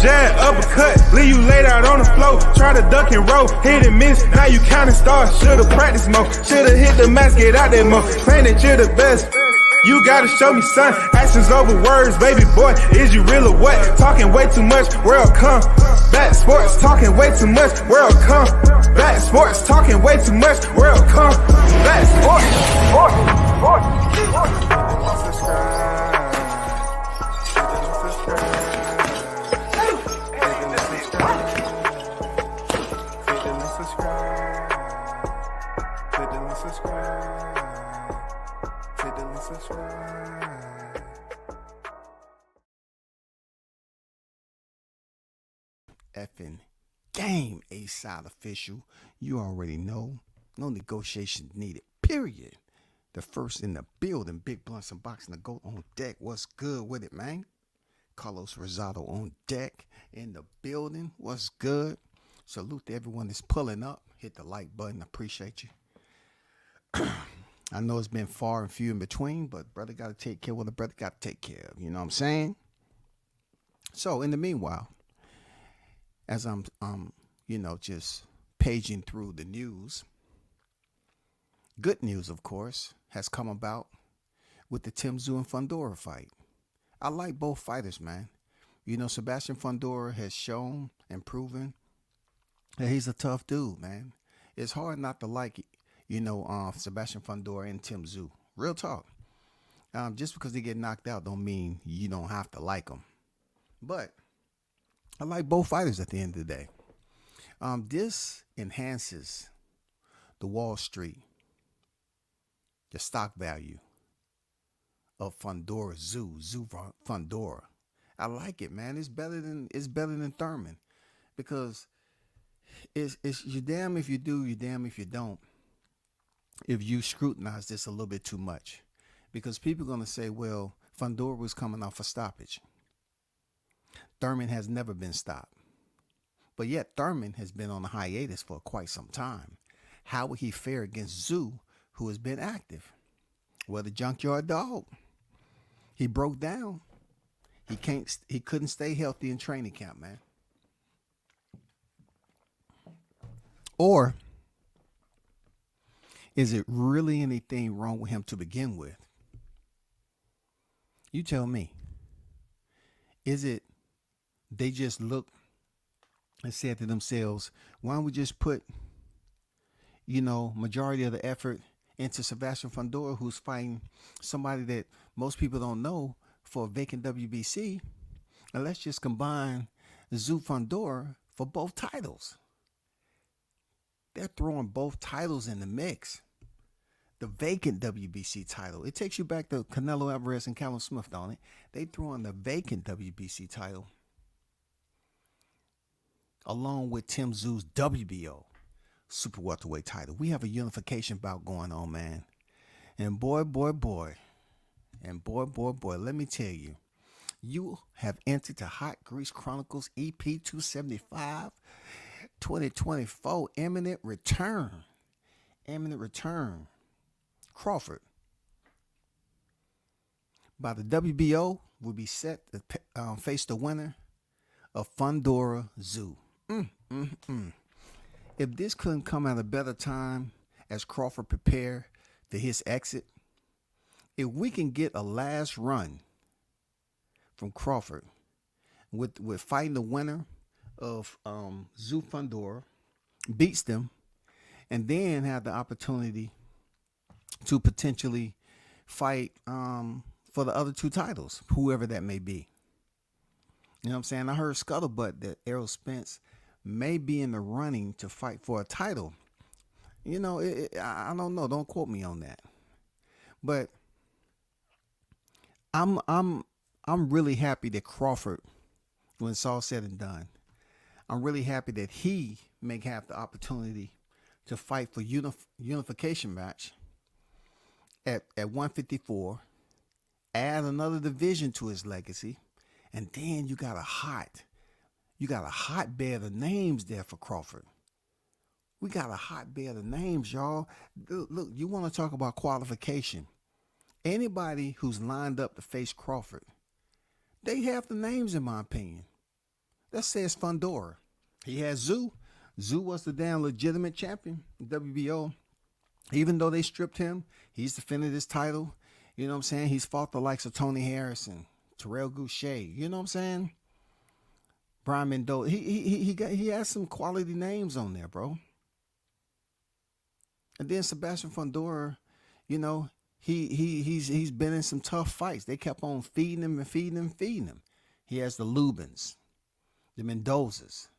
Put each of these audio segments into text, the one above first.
jab, uppercut, leave you laid out on the floor. Try to duck and roll, hit and miss, now you counting stars. Should've practiced more, should've hit the mask, get out there more. Claim that you're the best. You gotta show me, son. Actions over words, baby boy. Is you real or what? Talking way too much, world come. Back sports, talking way too much, world come. Back sports, talking way too much, world come. Back sports. Effing game, A-side official. You already know. No negotiations needed, period. The first in the building, Big Blunts and Boxing the GOAT on deck. What's good with it, man? Carlos Rosado on deck in the building. What's good? Salute to everyone that's pulling up. Hit the like button. Appreciate you. I know it's been far and few in between, but brother got to take care of what the brother got to take care of. You know what I'm saying? So in the meanwhile, as I'm, just paging through the news, good news, of course, has come about with the Tim Tszyu and Fundora fight. I like both fighters, man. You know, Sebastian Fundora has shown and proven that he's a tough dude, man. It's hard not to like, Sebastian Fundora and Tim Tszyu. Real talk. Just because they get knocked out don't mean you don't have to like them. But I like both fighters at the end of the day. This enhances the Wall Street, the stock value of Fundora, Tszyu Fundora. I like it, man. It's better than Thurman, because it's you damn if you do, you damn if you don't. If you scrutinize this a little bit too much, because people are gonna say, well, Fundora was coming off a stoppage. Thurman has never been stopped. But yet Thurman has been on a hiatus for quite some time. How would he fare against Tszyu, who has been active? Well, the junkyard dog. He broke down. He couldn't stay healthy in training camp, man. Or is it really anything wrong with him to begin with? You tell me. Is it they just looked and said to themselves, why don't we just put, majority of the effort into Sebastian Fundora, who's fighting somebody that most people don't know for a vacant WBC, and let's just combine Tszyu Fundora for both titles. They're throwing both titles in the mix. The vacant WBC title. It takes you back to Canelo Alvarez and Callum Smith, don't it? They throw in the vacant WBC title along with Tim Tszyu's WBO super welterweight title. We have a unification bout going on, man. And boy, let me tell you, you have entered the Hot Grease Chronicles EP 275 2024 imminent return. Crawford by the WBO will be set to face the winner of Fundora Tszyu. If this couldn't come at a better time as Crawford prepare for his exit, if we can get a last run from Crawford with fighting the winner of Tszyu Fundora, beats them, and then have the opportunity to potentially fight for the other two titles, whoever that may be. You know what I'm saying? I heard scuttlebutt that Errol Spence may be in the running to fight for a title. I don't know. Don't quote me on that. But I'm really happy that Crawford, when it's all said and done, I'm really happy that he may have the opportunity to fight for unification match at 154, add another division to his legacy, and then you got a hotbed of names there for Crawford. We got a hotbed of names, y'all. Look, you want to talk about qualification. Anybody who's lined up to face Crawford, they have the names, in my opinion. Let's say it's Fundora. He had Zoo. Zoo was the damn legitimate champion, WBO. Even though they stripped him, he's defended his title. You know what I'm saying? He's fought the likes of Tony Harrison, Terrell Goucher. You know what I'm saying? Brian Mendoza. He has some quality names on there, bro. And then Sebastian Fundora, you know, he's been in some tough fights. They kept on feeding him and feeding him and feeding him. He has the Lubins, the Mendozas.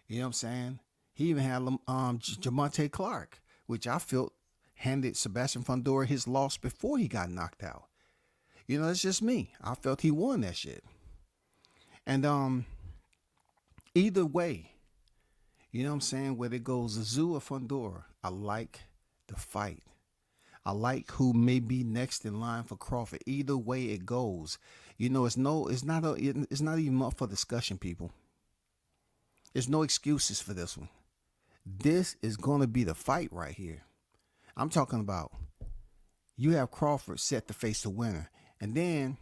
You know what I'm saying? He even had Jamonte Clark, which I felt handed Sebastian Fundora his loss before he got knocked out. You know, it's just me. I felt he won that shit. And either way, you know what I'm saying, whether it goes Zoo or Fundora, I like the fight. I like who may be next in line for Crawford. Either way it goes, you know, it's not even up for discussion, people. There's no excuses for this one. This is going to be the fight right here. I'm talking about you have Crawford set to face the winner, and then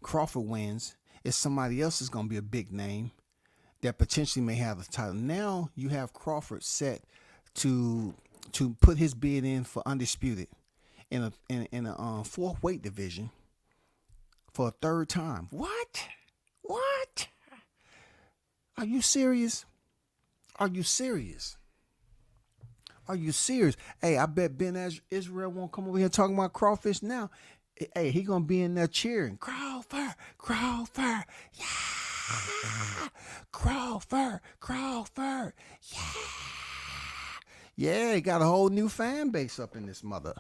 Crawford wins. It's somebody else is going to be a big name that potentially may have the title. Now you have Crawford set to put his bid in for undisputed in a fourth weight division for a third time. What? Are you serious? Are you serious? Hey, I bet Ben Israel won't come over here talking about crawfish now. Hey, he gonna be in there cheering. Crawford, yeah. Crawford, yeah. Yeah, he got a whole new fan base up in this mother.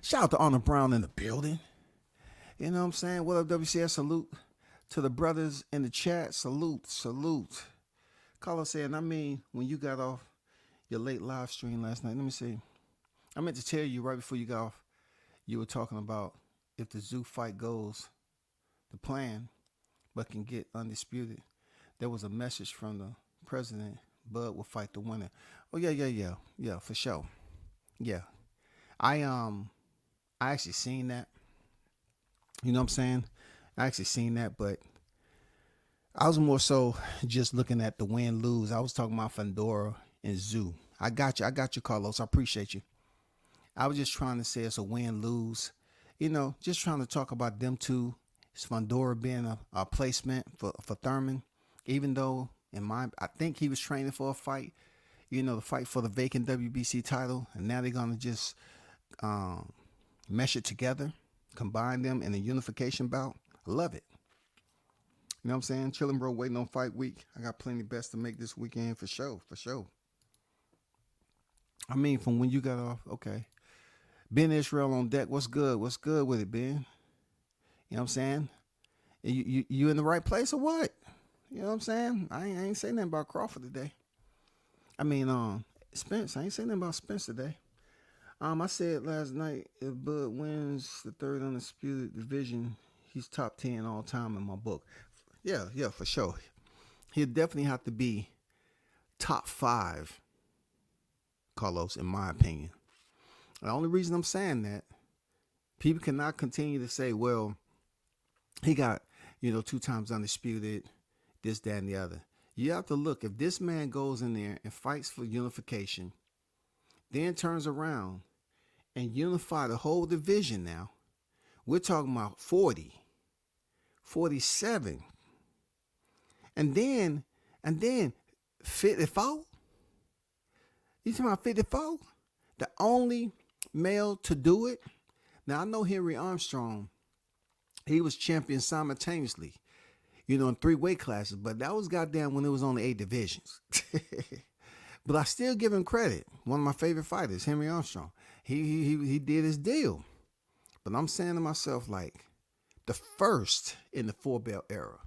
Shout out to Arnold Brown in the building. You know what I'm saying? What up, WCS? Salute to the brothers in the chat. Salute. Carlos saying, I mean, when you got off your late live stream last night, let me see. I meant to tell you right before you got off, you were talking about if the Zoo fight goes the plan, but can get undisputed. There was a message from the president, Bud will fight the winner. Oh, yeah, for sure. Yeah. I actually seen that. You know what I'm saying? I actually seen that, but I was more so just looking at the win-lose. I was talking about Fundora and Zoo. I got you, Carlos. I appreciate you. I was just trying to say it's a win-lose. You know, just trying to talk about them two. It's Fundora being a placement for Thurman, even though I think he was training for a fight. You know, the fight for the vacant WBC title, and now they're gonna just mesh it together, combine them in a unification bout. I love it. You know what I'm saying? Chilling, bro, waiting on fight week. I got plenty bets to make this weekend for sure. I mean, from when you got off, okay. Ben Israel on deck. What's good? What's good with it, Ben? You know what I'm saying? You in the right place or what? You know what I'm saying? I ain't saying nothing about Crawford today. I mean, Spence. I ain't saying nothing about Spence today. I said last night, if Bud wins the third undisputed division, he's top 10 all time in my book. Yeah, for sure. He'll definitely have to be top 5, Carlos, in my opinion. The only reason I'm saying that, people cannot continue to say, well, he got, 2 times undisputed, this, that, and the other. You have to look, if this man goes in there and fights for unification, then turns around and unify the whole division now, we're talking about 40, 47, and then 54. You talking about 54? The only male to do it. Now I know Henry Armstrong, he was champion simultaneously, in 3 weight classes, but that was goddamn when it was only 8 divisions. But I still give him credit. One of my favorite fighters, Henry Armstrong. He did his deal. But I'm saying to myself, like, the first in the 4-belt era.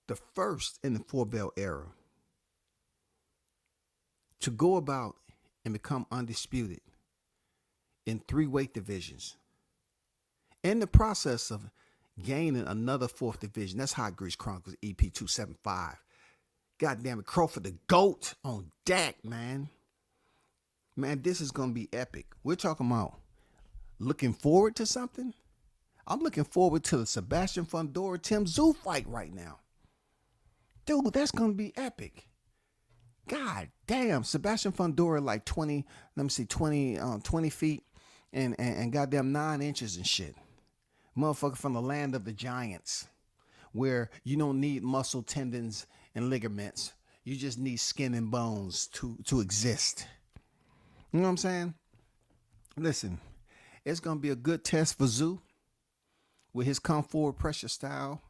The first in the 4-belt era to go about and become undisputed in 3 weight divisions. In the process of gaining another 4th division. That's Hot Grease Chronicles EP 275. God damn it, Crawford the GOAT on deck, man. Man, this is going to be epic. We're talking about looking forward to something. I'm looking forward to the Sebastian Fundora Tim Tszyu fight right now. Dude, that's going to be epic. God damn, Sebastian Fundora like 20, let me see, 20 feet and goddamn 9 inches and shit. Motherfucker from the land of the giants, where you don't need muscle, tendons, and ligaments. You just need skin and bones to exist. You know what I'm saying? Listen, it's going to be a good test for Tszyu with his come forward pressure style.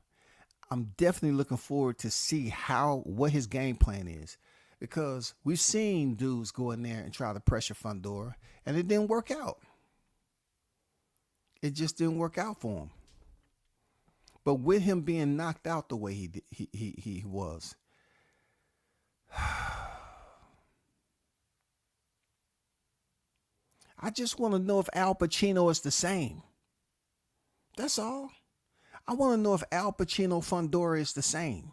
I'm definitely looking forward to see what his game plan is, because we've seen dudes go in there and try to pressure Fundora and it didn't work out. It just didn't work out for him. But with him being knocked out the way he was, I just want to know if Al Pacino is the same. That's all. I want to know if Al Pacino Fundora is the same.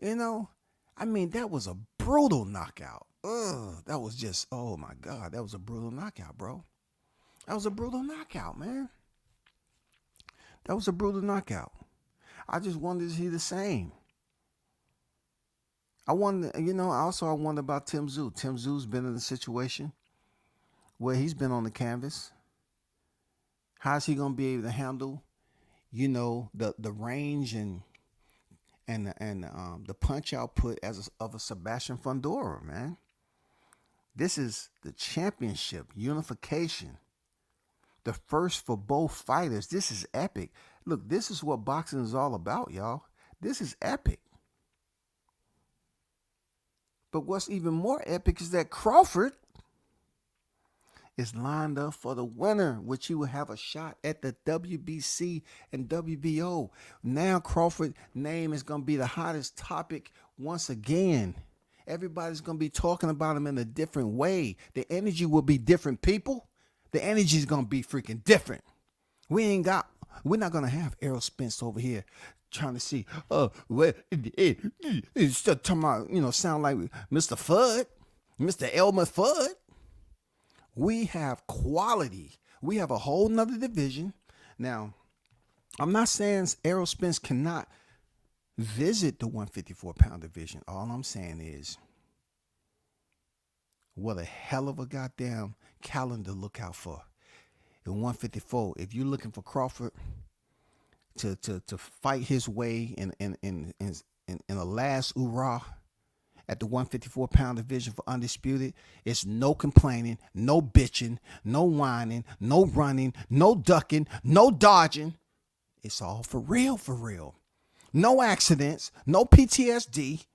You know, I mean, that was a brutal knockout. That was just, oh my God, that was a brutal knockout, bro. That was a brutal knockout, man. That was a brutal knockout. I just wondered, is he the same? I wonder, I wonder about Tim Tszyu. Tim Tszyu's been in a situation where he's been on the canvas. How's he going to be able to handle, the range and the punch output of a Sebastian Fundora, man? This is the championship unification. The first for both fighters. This is epic. Look, this is what boxing is all about, y'all. This is epic. But what's even more epic is that Crawford is lined up for the winner, which he will have a shot at the WBC and WBO. Now Crawford's name is going to be the hottest topic once again. Everybody's going to be talking about him in a different way. The energy will be different, people. The energy is going to be freaking different. We're not going to have Errol Spence over here trying to see, it's just talking about, sound like Mr. Fudd, Mr. Elmer Fudd. We have quality. We have a whole nother division. Now, I'm not saying Errol Spence cannot visit the 154-pound division. All I'm saying is, what a hell of a goddamn calendar look out for. In 154, if you're looking for Crawford to fight his way in a last hoorah at the 154-pound division for Undisputed, it's no complaining, no bitching, no whining, no running, no ducking, no dodging. It's all for real, for real. No accidents, no PTSD,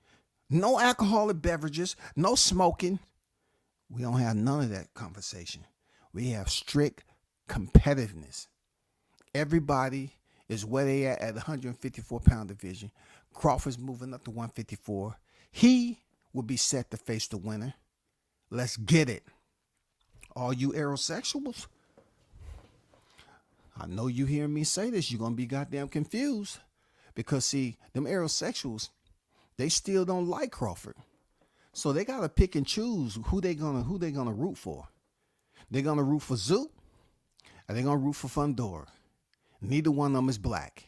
no alcoholic beverages, no smoking. We don't have none of that conversation. We have strict competitiveness. Everybody is where they at the 154-pound division. Crawford's moving up to 154. He will be set to face the winner. Let's get it. All you aerosexuals, I know you hearing me say this. You're going to be goddamn confused. Because, see, them aerosexuals, they still don't like Crawford. So they got to pick and choose who they gonna root for. They're going to root for Tszyu, or they're going to root for Fundora. Neither one of them is black.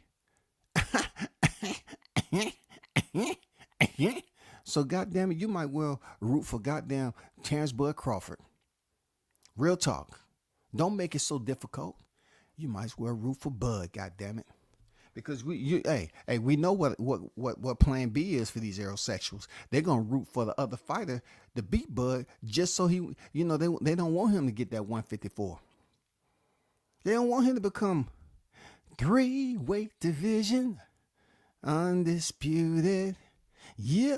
So goddamn it, you might well root for goddamn Terrence Bud Crawford. Real talk. Don't make it so difficult. You might as well root for Bud, goddamn it. Because we know what plan B is for these aerosexuals. They're gonna root for the other fighter to beat Bud just so he, they don't want him to get that 154. They don't want him to become 3-weight division undisputed. Yeah.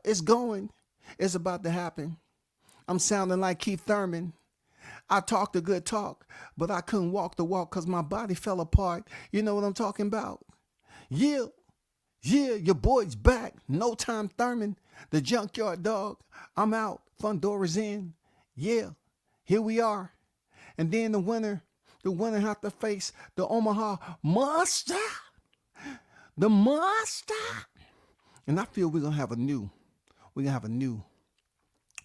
It's going. It's about to happen. I'm sounding like Keith Thurman. I talked a good talk, but I couldn't walk the walk because my body fell apart. You know what I'm talking about? Yeah, your boy's back. No Time Thurman, the junkyard dog. I'm out. Fundora's in. Yeah, here we are. And then the winner have to face the Omaha Monster. The Monster. And I feel we're going to have a new we're gonna have a new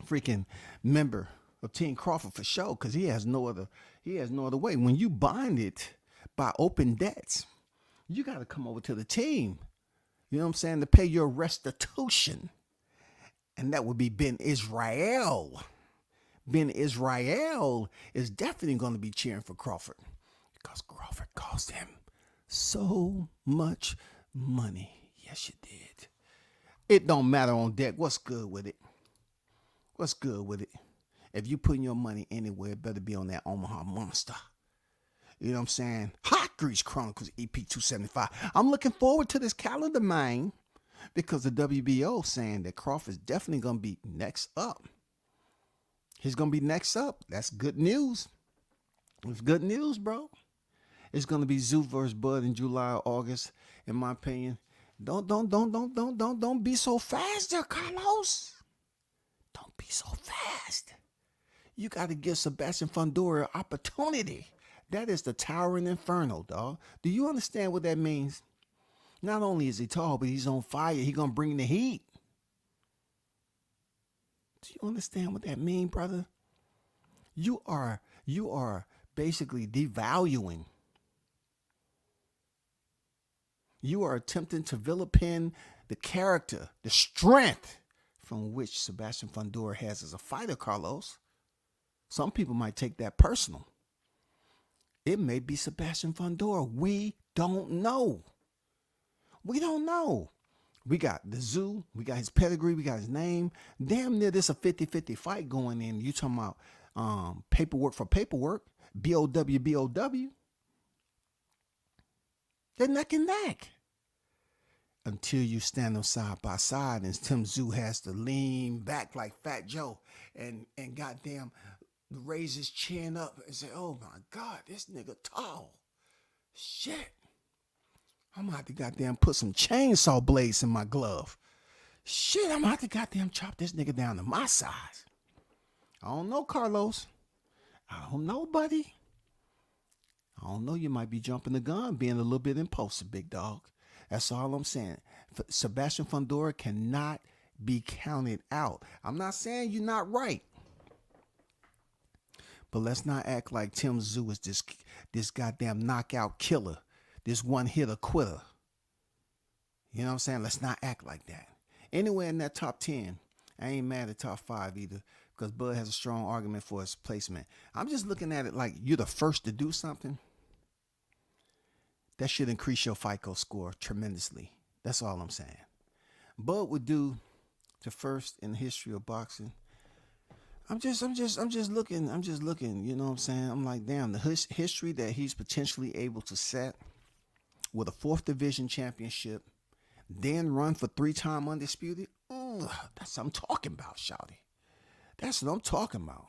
freaking member of Team Crawford for sure, because he has no other way. When you bind it by open debts, you got to come over to the team. You know what I'm saying? To pay your restitution. And that would be Ben Israel. Ben Israel is definitely going to be cheering for Crawford because Crawford cost him so much money. Yes, you did. It don't matter on deck. What's good with it? What's good with it? If you putting your money anywhere, it better be on that Omaha Monster. You know what I'm saying? Hot Grease Chronicles EP 275. I'm looking forward to this calendar, man, because the WBO saying that Crawford's definitely going to be next up. He's going to be next up. That's good news. It's good news, bro. It's going to be Zoo versus Bud in July or August, in my opinion. Don't be so fast there, Carlos. Don't be so fast. You got to give Sebastian Fundora an opportunity. That is the towering inferno, dog. Do you understand what that means? Not only is he tall, but he's on fire. He's going to bring the heat. Do you understand what that means, brother? You are basically devaluing. You are attempting to vilipend the character, the strength from which Sebastian Fundora has as a fighter, Carlos. Some people might take that personal. It may be Sebastian Fundora. We don't know. We don't know. We got the Zoo. We got his pedigree. We got his name. Damn near this a 50-50 fight going in. You talking about paperwork for paperwork. B-O-W, B-O-W. They're neck and neck. Until you stand them side by side and Tim Zoo has to lean back like Fat Joe and goddamn raise his chin up and say, oh my God, this nigga tall. Shit. I'm gonna have to goddamn put some chainsaw blades in my glove. Shit, I'm gonna have to goddamn chop this nigga down to my size. I don't know, Carlos. I don't know, buddy. I don't know, you might be jumping the gun, being a little bit impulsive, big dog. That's all I'm saying. Sebastian Fundora cannot be counted out. I'm not saying you're not right. But let's not act like Tim Zoo is this goddamn knockout killer, this one-hitter quitter. You know what I'm saying? Let's not act like that. Anywhere in that top 10, I ain't mad at top 5 either, because Bud has a strong argument for his placement. I'm just looking at it like you're the first to do something. That should increase your FICO score tremendously. That's all I'm saying. Bud would do the first in the history of boxing. I'm just looking, you know what I'm saying? I'm like, damn, the history that he's potentially able to set with a 4th division championship, then run for 3-time undisputed. That's what I'm talking about, shawty. That's what I'm talking about.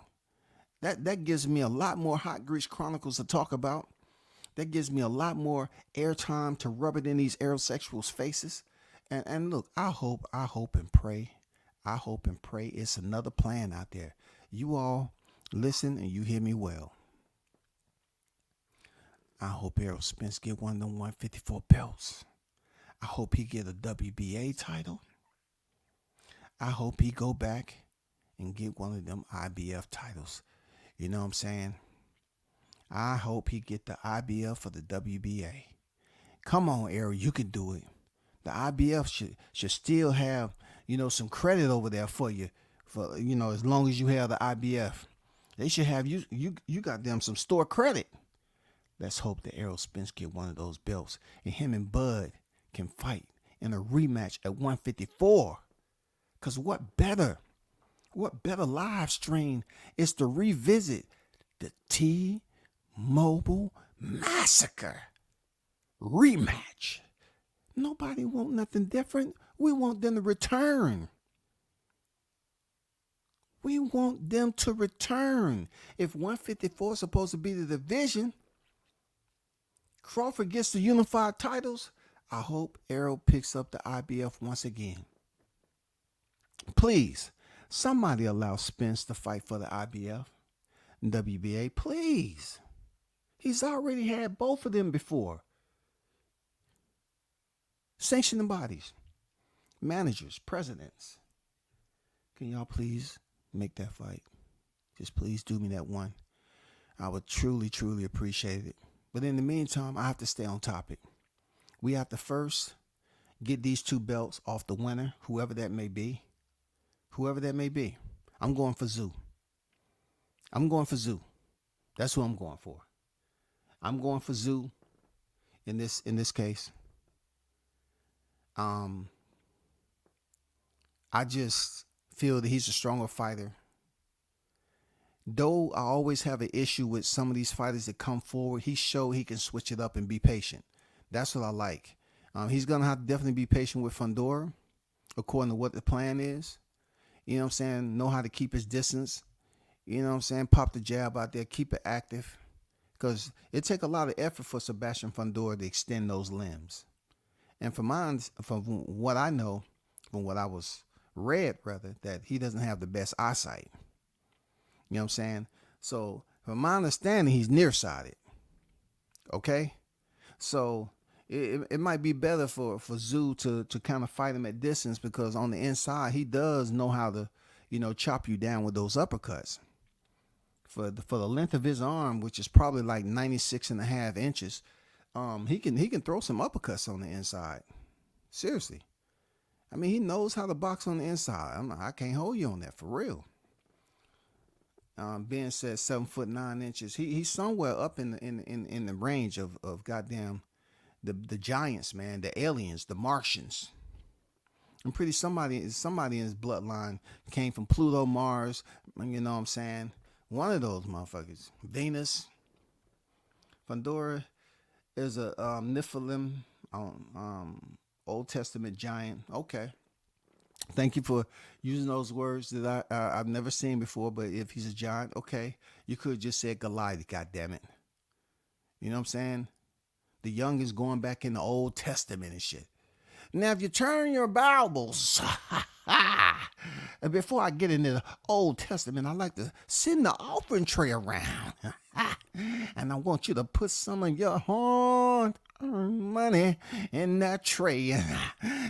That gives me a lot more Hot Grease Chronicles to talk about. That gives me a lot more airtime to rub it in these aerosexuals' faces. And look, I hope and pray it's another plan out there. You all listen and you hear me well. I hope Errol Spence get one of them 154 belts. I hope he get a WBA title. I hope he go back and get one of them IBF titles. You know what I'm saying? I hope he get the IBF for the WBA. Come on, Errol, you can do it. The IBF should still have, some credit over there for you, for as long as you have the IBF. They should have you got them some store credit. Let's hope that Errol Spence get one of those belts and him and Bud can fight in a rematch at 154. Cause what better live stream is to revisit the T-Mobile Massacre rematch. Nobody want nothing different. We want them to return. We want them to return. If 154 is supposed to be the division, Crawford gets the unified titles. I hope Errol picks up the IBF once again. Please, somebody allow Spence to fight for the IBF and WBA. Please. He's already had both of them before. Sanctioning bodies, managers, presidents. Can y'all please make that fight? Just please do me that one. I would truly, truly appreciate it. But in the meantime, I have to stay on topic. We have to first get these 2 belts off the winner, whoever that may be. Whoever that may be. I'm going for Zoo. I'm going for Zoo. That's who I'm going for. I'm going for Zoo in this case. I just feel that he's a stronger fighter. Though I always have an issue with some of these fighters that come forward, he showed he can switch it up and be patient. That's what I like. He's going to have to definitely be patient with Fundora, according to what the plan is. You know what I'm saying? Know how to keep his distance. You know what I'm saying? Pop the jab out there. Keep it active. Because it takes a lot of effort for Sebastian Fundora to extend those limbs. And from what I know, from what I was read, rather, that he doesn't have the best eyesight. You know what I'm saying? So, from my understanding, he's nearsighted. Okay? So, it might be better for Zoo to kind of fight him at distance, because on the inside, he does know how to, chop you down with those uppercuts. For the length of his arm, which is probably like 96.5 inches, he can throw some uppercuts on the inside. Seriously. I mean, he knows how to box on the inside. I can't hold you on that, for real. Ben said 7'9". He's somewhere up in the range of goddamn the giants, man, the aliens, the Martians. I'm pretty somebody in his bloodline came from Pluto, Mars. You know what I'm saying? One of those motherfuckers. Venus. Fundora is a Nephilim, Old Testament giant. Okay. Thank you for using those words that I've never seen before, but if he's a giant, okay. You could have just said Goliath, goddammit. You know what I'm saying? The young is going back in the Old Testament and shit. Now, if you turn your Bibles, and before I get into the Old Testament, I like to send the offering tray around. And I want you to put some of your hard-earned money in that tray.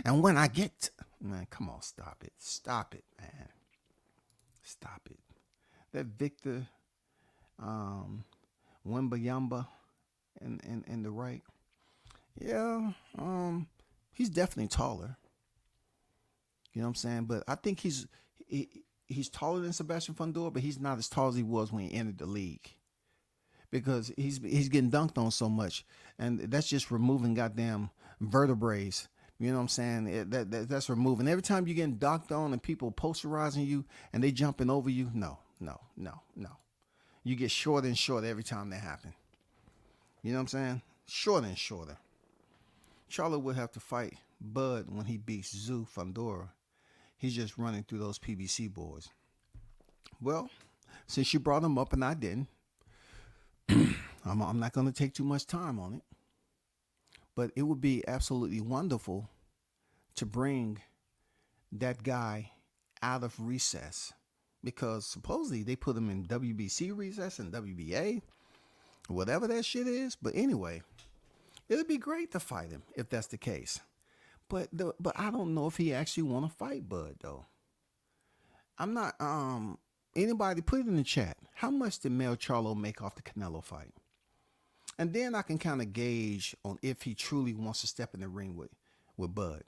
And when I get... Man, come on, stop it. Stop it, man. Stop it. That Victor Wembayamba in the right. Yeah, he's definitely taller. You know what I'm saying? But I think he's taller than Sebastian Fundora, but he's not as tall as he was when he entered the league. Because he's getting dunked on so much. And that's just removing goddamn vertebrae. You know what I'm saying? That's removing. Every time you're getting docked on and people posterizing you and they jumping over you, no. You get shorter and shorter every time that happens. You know what I'm saying? Shorter and shorter. Charlotte would have to fight Bud when he beats Zoo Fundora. He's just running through those PBC boards. Well, since you brought him up and I didn't, I'm not going to take too much time on it. But it would be absolutely wonderful to bring that guy out of recess, because supposedly they put him in WBC recess and WBA, whatever that shit is. But anyway, it'd be great to fight him if that's the case. But I don't know if he actually want to fight Bud though. I'm not. Anybody put it in the chat. How much did Mel Charlo make off the Canelo fight? And then I can kind of gauge on if he truly wants to step in the ring with Bud.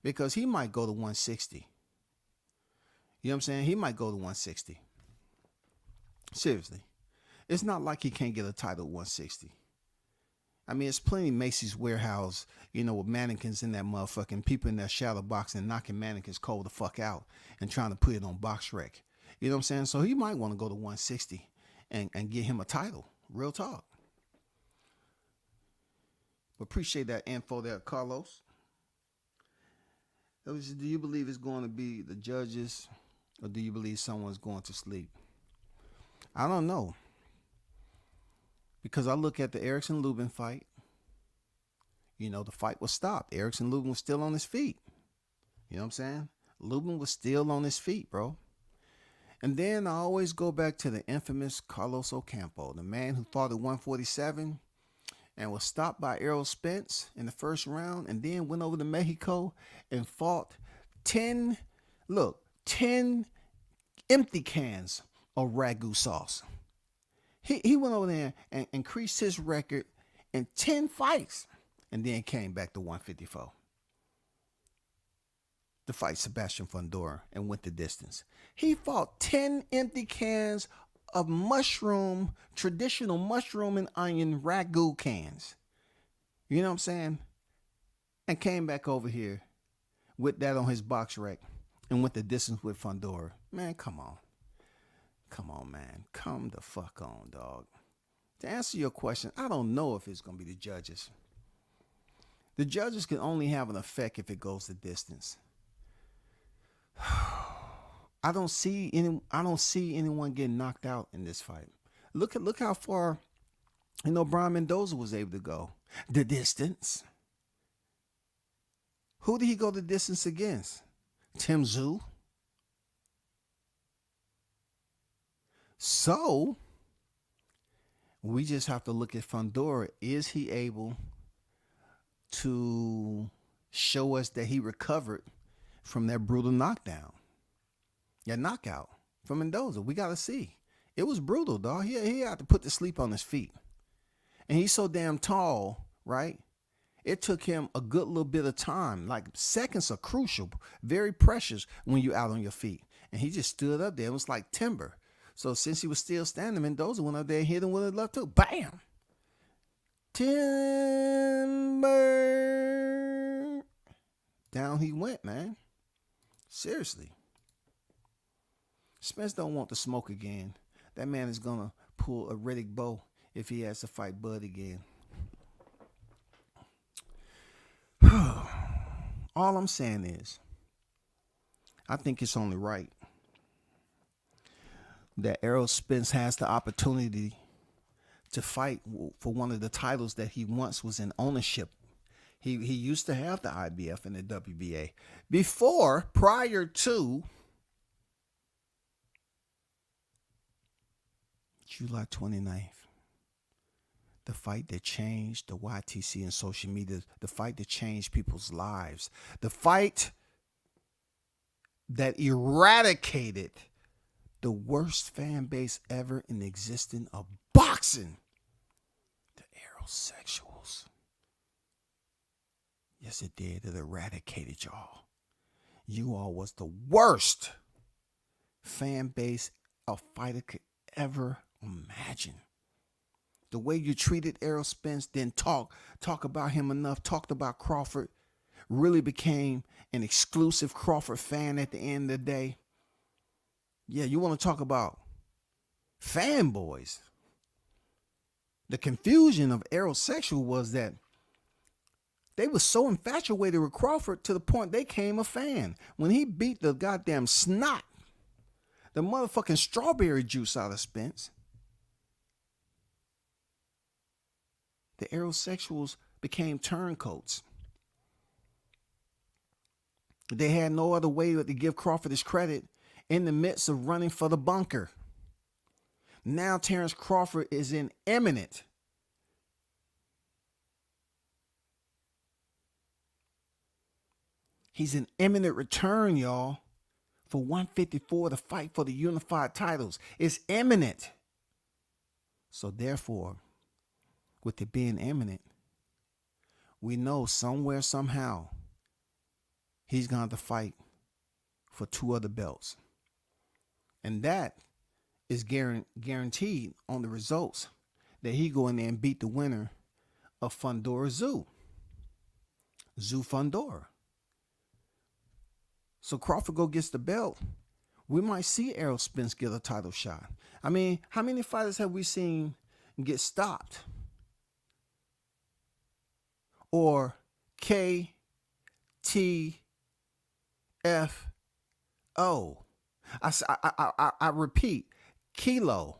Because he might go to 160. You know what I'm saying? He might go to 160. Seriously. It's not like he can't get a title at 160. I mean, it's plenty Macy's warehouse, with mannequins in that motherfucking people in that shadow box and knocking mannequins cold the fuck out and trying to put it on box rec. You know what I'm saying? So he might want to go to 160 and get him a title. Real talk. Appreciate that info there, Carlos. Do you believe it's going to be the judges, or do you believe someone's going to sleep? I don't know. Because I look at the Erickson-Lubin fight. The fight was stopped. Erickson-Lubin was still on his feet. You know what I'm saying? Lubin was still on his feet, bro. And then I always go back to the infamous Carlos Ocampo, the man who fought at 147 and was stopped by Errol Spence in the first round, and then went over to Mexico and fought 10 empty cans of ragu sauce. He went over there and increased his record in 10 fights and then came back to 154 to fight Sebastian Fundora and went the distance. He fought 10 empty cans of traditional mushroom and onion ragu cans. You know what I'm saying? And came back over here with that on his box rack and went the distance with Fundora. Man, come on. Come on, man. Come the fuck on, dog. To answer your question, I don't know if it's going to be the judges. The judges can only have an effect if it goes the distance. I don't see anyone getting knocked out in this fight. Look how far Brian Mendoza was able to go. The distance. Who did he go the distance against? Tim Tszyu. So we just have to look at Fundora. Is he able to show us that he recovered from that brutal knockdown? Yeah, knockout from Mendoza. We got to see. It was brutal, dog. He had to put the sleep on his feet. And he's so damn tall, right? It took him a good little bit of time. Like, seconds are crucial, very precious when you're out on your feet. And he just stood up there. It was like timber. So since he was still standing, Mendoza went up there and hit him with a left hook. Bam! Timber. Down he went, man. Seriously. Spence don't want to smoke again. That man is going to pull a Riddick Bowe if he has to fight Bud again. All I'm saying is, I think it's only right that Errol Spence has the opportunity to fight for one of the titles that he once was in ownership. He used to have the IBF and the WBA prior to July 29th. The fight that changed the YTC and social media. The fight that changed people's lives. The fight that eradicated the worst fan base ever in the existence of boxing. The aerosexuals. Yes, it did. It eradicated y'all. You all was the worst fan base a fighter could ever imagine. The way you treated Errol Spence, didn't talk about him enough, talked about Crawford, really became an exclusive Crawford fan at the end of the day. Yeah, you want to talk about fanboys. The confusion of aerosexual was that they were so infatuated with Crawford to the point they became a fan. When he beat the goddamn snot, the motherfucking strawberry juice out of Spence, the aerosexuals became turncoats. They had no other way but to give Crawford his credit in the midst of running for the bunker. Now Terrence Crawford is in imminent return, y'all, for 154 to fight for the unified titles. It's imminent. So therefore, with it being imminent, we know somewhere, somehow, he's going to fight for 2 other belts. And that is guaranteed on the results that he go in there and beat the winner of Fundora Tszyu Fundora. So Crawford gets the belt. We might see Errol Spence get a title shot. I mean, how many fighters have we seen get stopped? Or KTFO. I repeat, Kilo,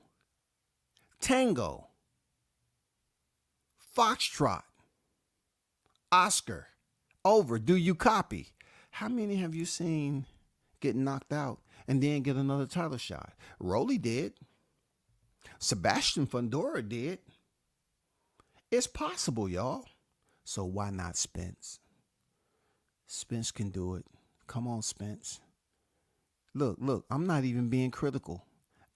Tango, Foxtrot, Oscar, over. Do you copy? How many have you seen get knocked out and then get another title shot? Rolly did. Sebastian Fundora did. It's possible, y'all. So why not Spence? Spence can do it. Come on, Spence. Look, I'm not even being critical.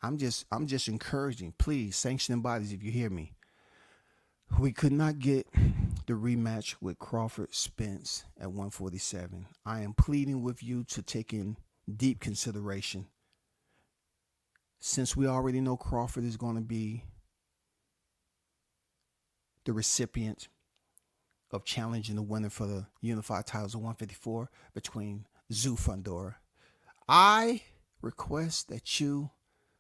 I'm just encouraging. Please, sanctioning bodies, if you hear me. We could not get the rematch with Crawford Spence at 147. I am pleading with you to take in deep consideration. Since we already know Crawford is going to be the recipient of challenging the winner for the unified titles of 154 between Zoo Fundora, I request that you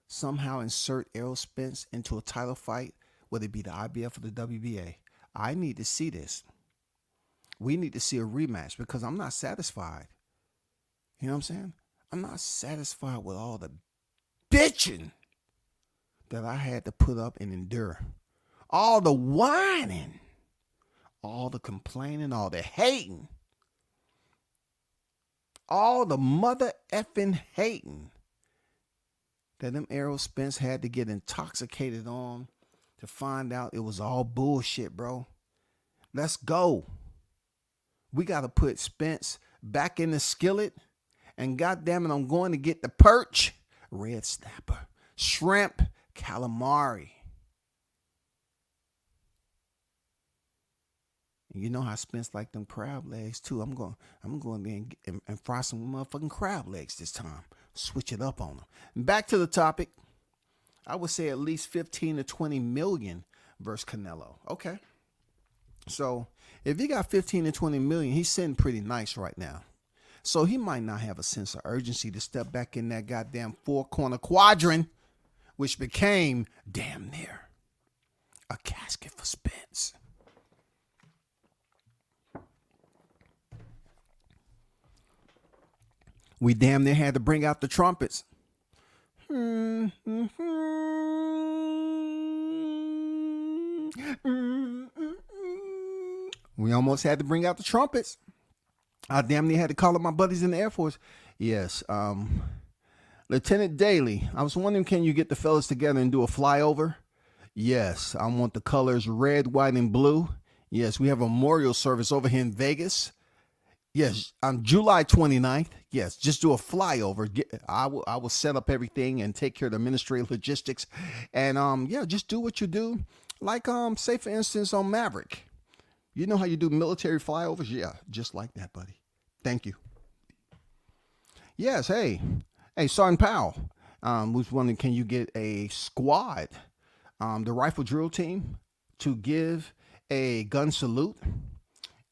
somehow insert Errol Spence into a title fight, whether it be the IBF or the WBA. I need to see this. We need to see a rematch because I'm not satisfied. You know what I'm saying? I'm not satisfied with all the bitching that I had to put up and endure. All the whining, all the complaining, all the hating, all the mother effing hating that them Errol Spence had to get intoxicated on to find out it was all bullshit, bro. Let's go. We got to put Spence back in the skillet. And goddamn it, I'm going to get the perch, red snapper, shrimp, calamari. And you know how Spence like them crab legs too. I'm going there and fry some motherfucking crab legs this time. Switch it up on them. And back to the topic. I would say at least 15 to 20 million versus Canelo. Okay. So if he got 15 to 20 million, he's sitting pretty nice right now. So he might not have a sense of urgency to step back in that goddamn four-corner quadrant, which became damn near a casket for Spence. We damn near had to bring out the trumpets. We almost had to bring out the trumpets. I damn near had to call up my buddies in the Air Force. Yes, Lieutenant Daly, I was wondering, can you get the fellas together and do a flyover? Yes, I want the colors red, white, and blue. Yes, we have a memorial service over here in Vegas. Yes, on July 29th. Yes, just do a flyover. I will set up everything and take care of the administrative logistics. And yeah, just do what you do. Like say for instance on Maverick. You know how you do military flyovers? Yeah, just like that, buddy. Thank you. Yes, hey, Sergeant Powell. Was wondering, can you get a squad, the rifle drill team, to give a gun salute?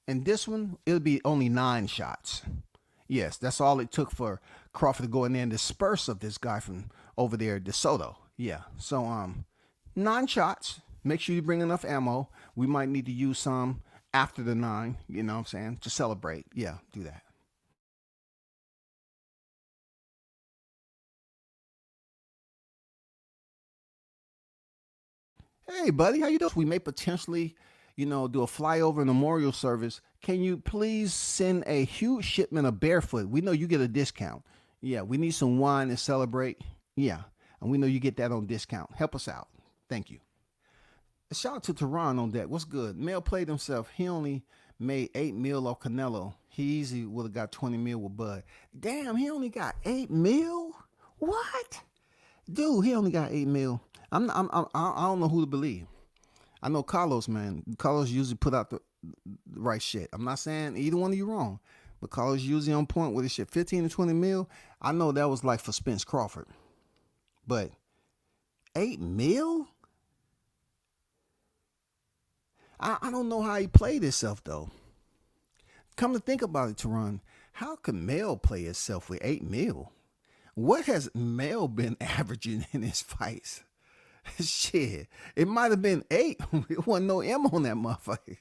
And this one, it'll be only 9 shots. Yes, that's all it took for Crawford to go in there and disperse of this guy from over there, DeSoto. Yeah, so 9 shots. Make sure you bring enough ammo. We might need to use some after the 9, you know what I'm saying, to celebrate. Yeah, do that. Hey, buddy, how you doing? We may potentially, do a flyover and memorial service. Can you please send a huge shipment of barefoot? We know you get a discount. Yeah, we need some wine to celebrate. Yeah, and we know you get that on discount. Help us out. Thank you. Shout out to Tehran on that. What's good? Mel played himself. He only made 8 mil off Canelo. He easily would have got 20 mil with Bud. Damn, he only got 8 mil? What? Dude, he only got 8 mil. I don't know who to believe. I know Carlos, man. Carlos usually put out the right shit. I'm not saying either one of you wrong, but Carlos usually on point with his shit. 15 to 20 mil. I know that was like for Spence Crawford, but 8 mil? I don't know how he played himself though. Come to think about it, Tehran, how can Mel play himself with 8 mil? What has Mel been averaging in his fights? Shit, it might have been 8. It wasn't no M on that motherfucker.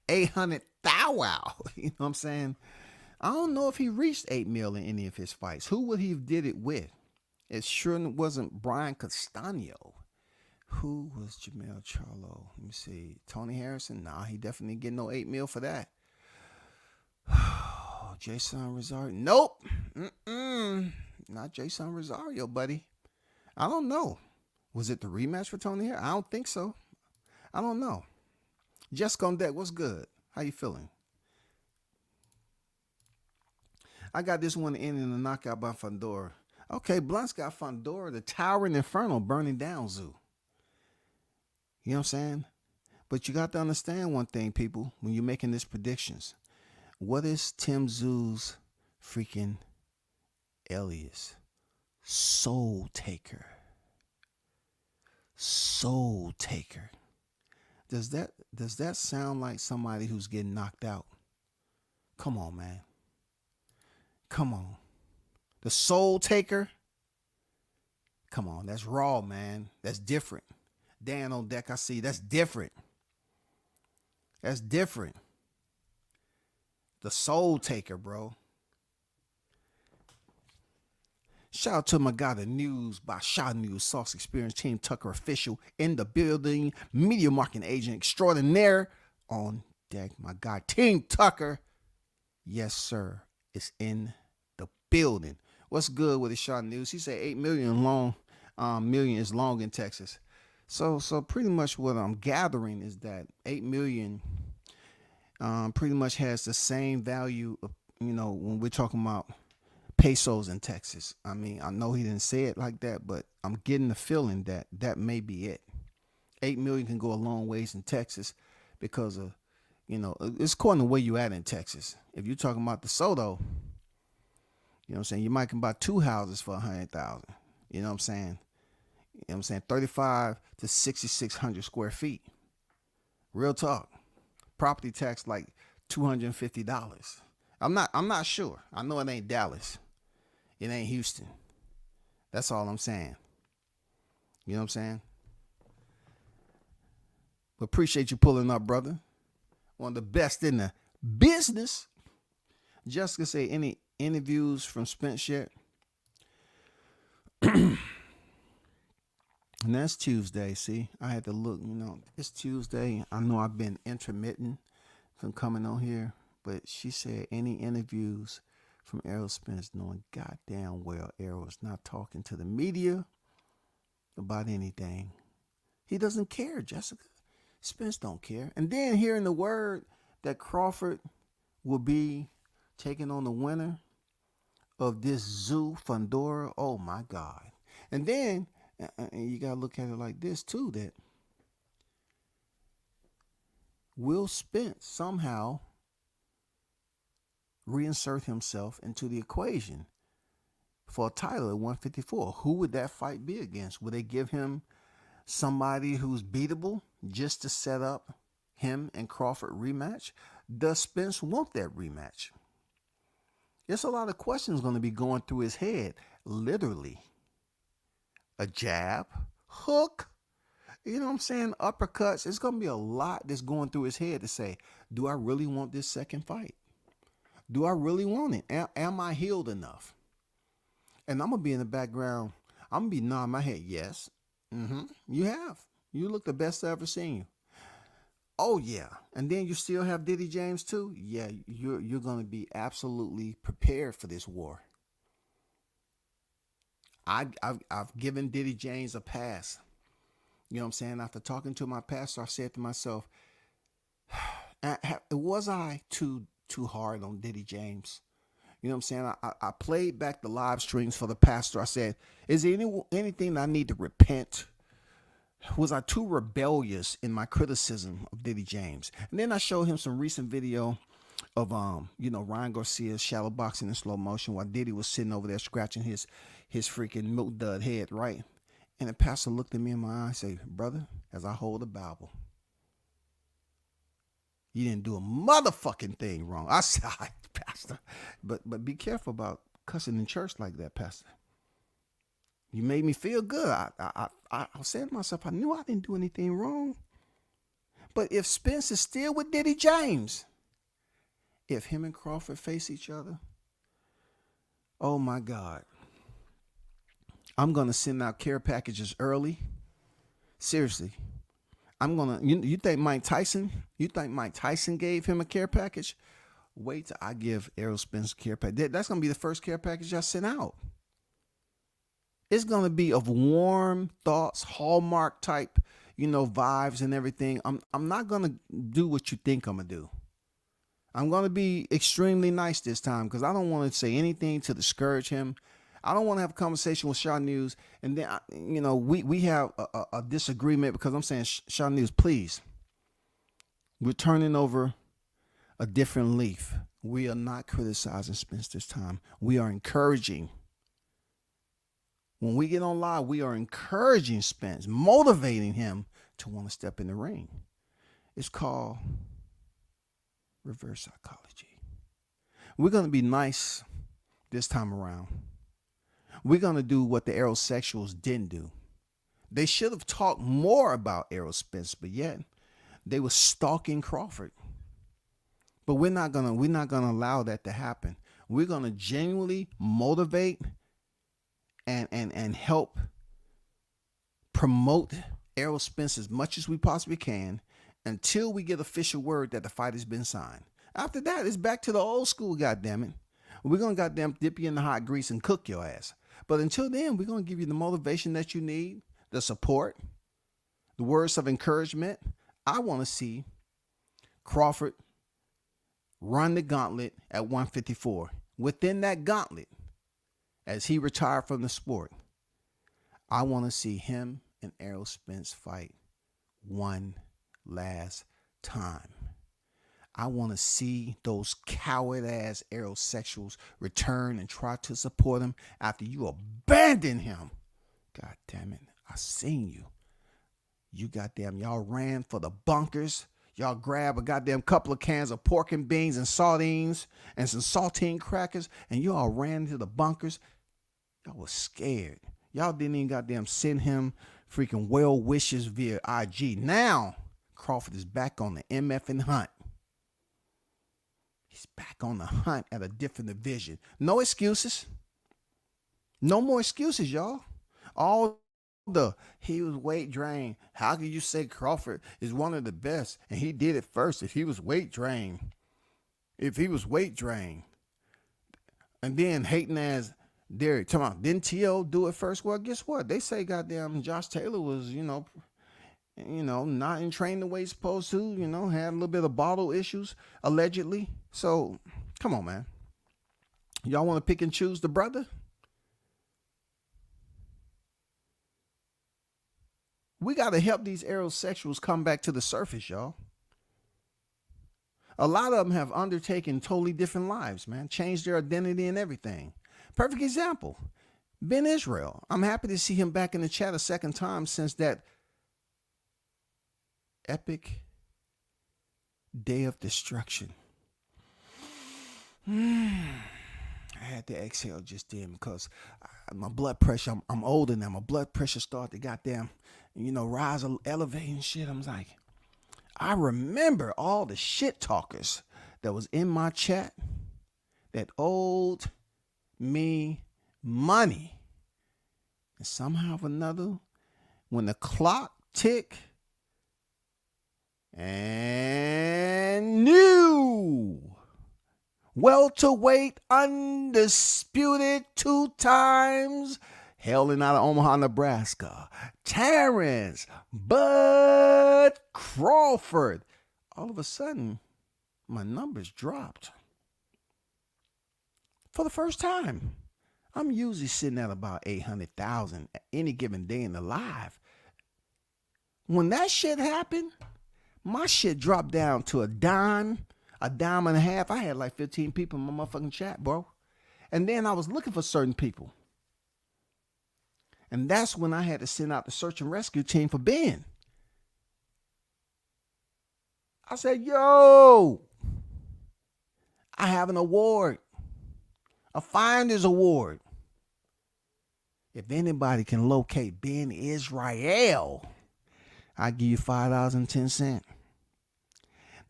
800 thou wow. You know what I'm saying? I don't know if he reached 8 mil in any of his fights. Who would he have did it with? It sure wasn't Brian Castano. Who was Jamel Charlo? Let me see. Tony Harrison? Nah, he definitely didn't get no 8 mil for that. Jason Rosario? Nope. Not Jason Rosario, buddy. I don't know. Was it the rematch for Tony Harrison? I don't think so. I don't know. Jessica on deck, what's good? How you feeling? I got this one in a knockout by Fundora. Okay, Blunt's got Fundora, the Towering Inferno burning down zoo. You know what I'm saying? But you got to understand one thing, people, when you're making these predictions. What is Tim Zoo's freaking alias? Soul Taker. Soul Taker. Does that sound like somebody who's getting knocked out? Come on, man. Come on. The Soul Taker? Come on, that's raw, man. That's different. Dan on deck, I see. That's different. That's different. The Soul Taker, bro. Shout out to my guy, the News by Shaw News, Sauce Experience Team Tucker official in the building, media marketing agent extraordinaire on deck. My guy, Team Tucker. Yes, sir. It's in the building. What's good with the Shaw News? He said 8 million is long in Texas. So pretty much what I'm gathering is that 8 million pretty much has the same value of, when we're talking about pesos in Texas. I mean, I know he didn't say it like that, but I'm getting the feeling that that may be it. 8 million can go a long ways in Texas because of, it's according to where you at in Texas. If you're talking about the Soto, you know what I'm saying, you might can buy 2 houses for 100,000. You know what I'm saying? 35 to 6,600 square feet. Real talk. Property tax like $250. I'm not sure. I know it ain't Dallas. It ain't Houston. That's all I'm saying. You know what I'm saying? But appreciate you pulling up, brother. One of the best in the business. Jessica say, any interviews from Spence yet? And that's Tuesday. See, I had to look, it's Tuesday. I know I've been intermittent from coming on here, but she said any interviews from Errol Spence, knowing goddamn well Errol is not talking to the media about anything. He doesn't care, Jessica. Spence don't care. And then hearing the word that Crawford will be taking on the winner of this Zoo Fundora. Oh my God. And then you got to look at it like this too, that will Spence somehow reinsert himself into the equation for a title at 154? Who would that fight be against? Would they give him somebody who's beatable just to set up him and Crawford rematch? Does Spence want that rematch? There's a lot of questions going to be going through his head, literally. A jab, hook, you know what I'm saying, uppercuts. It's going to be a lot that's going through his head to say, do I really want this second fight? Do I really want it? Am I healed enough? And I'm going to be in the background. I'm going to be nodding my head. Yes. You have. You look the best I've ever seen you. Oh, yeah. And then you still have Diddy James, too? Yeah, you're going to be absolutely prepared for this war. I've given Diddy James a pass. You know what I'm saying? After talking to my pastor, I said to myself, was I too hard on Diddy James? You know what I'm saying? I played back the live streams for the pastor. I said, is there anything I need to repent? Was I too rebellious in my criticism of Diddy James? And then I showed him some recent video of Ryan Garcia's shadow boxing in slow motion while Diddy was sitting over there scratching his freaking milk dud head, right? And the pastor looked at me in my eye and said, brother, as I hold the Bible, you didn't do a motherfucking thing wrong. I said, pastor, but be careful about cussing in church like that, pastor. You made me feel good. I said to myself, I knew I didn't do anything wrong. But if Spence is still with Diddy James, if him and Crawford face each other, oh my God. I'm going to send out care packages early. Seriously. I'm going to, you think Mike Tyson gave him a care package? Wait till I give Errol Spence a care package. That's going to be the first care package I send out. It's going to be of warm thoughts, Hallmark type, vibes and everything. I'm not going to do what you think I'm going to do. I'm going to be extremely nice this time because I don't want to say anything to discourage him. I don't want to have a conversation with Shaw News, and then we have a disagreement because I'm saying, Shaw News, please, we're turning over a different leaf. We are not criticizing Spence this time. We are encouraging. When we get on live, we are encouraging Spence, motivating him to want to step in the ring. It's called reverse psychology. We're going to be nice this time around. We're going to do what the aerosexuals didn't do. They should have talked more about Errol Spence, but yet they were stalking Crawford. But we're not gonna allow that to happen. We're gonna genuinely motivate and help promote Errol Spence as much as we possibly can until we get official word that the fight has been signed. After that, it's back to the old school, goddammit. We're gonna goddamn dip you in the hot grease and cook your ass. But until then, we're gonna give you the motivation that you need, the support, the words of encouragement. I want to see Crawford run the gauntlet at 154. Within that gauntlet, as he retired from the sport, I want to see him and Errol Spence fight one last time. I want to see those coward-ass aerosexuals return and try to support him after you abandon him. God damn it, I seen you. You goddamn, y'all ran for the bunkers. Y'all grab a goddamn couple of cans of pork and beans and sardines and some saltine crackers, and you all ran to the bunkers. Y'all was scared. Y'all didn't even goddamn send him freaking well wishes via IG. Now, Crawford is back on the MF and hunt. He's back on the hunt at a different division. No excuses. No more excuses, y'all. He was weight drained. How can you say Crawford is one of the best and he did it first if he was weight drained? And then hating as Derek, come on, didn't T.O. do it first? Well, guess what? They say goddamn Josh Taylor was, not in training the way he's supposed to, had a little bit of bottle issues, allegedly. So, come on, man. Y'all want to pick and choose the brother? We got to help these aerosexuals come back to the surface, y'all. A lot of them have undertaken totally different lives, man. Changed their identity and everything. Perfect example, Ben Israel. I'm happy to see him back in the chat a second time since that epic day of destruction. I had to exhale just then because my blood pressure, I'm older now. My blood pressure started to goddamn, rise, elevate and shit. I'm like, I remember all the shit talkers that was in my chat that owed me money. And somehow or another, when the clock ticked and new welterweight undisputed 2 times hailing out of Omaha, Nebraska, Terrence Bud Crawford, all of a sudden my numbers dropped for the first time. I'm usually sitting at about 800,000 at any given day in the live. When that shit happened, my shit dropped down to a dime and a half. I had like 15 people in my motherfucking chat, bro. And then I was looking for certain people. And that's when I had to send out the search and rescue team for Ben. I said, yo, I have an award, a Finder's Award. If anybody can locate Ben Israel, I'll give you $5.10.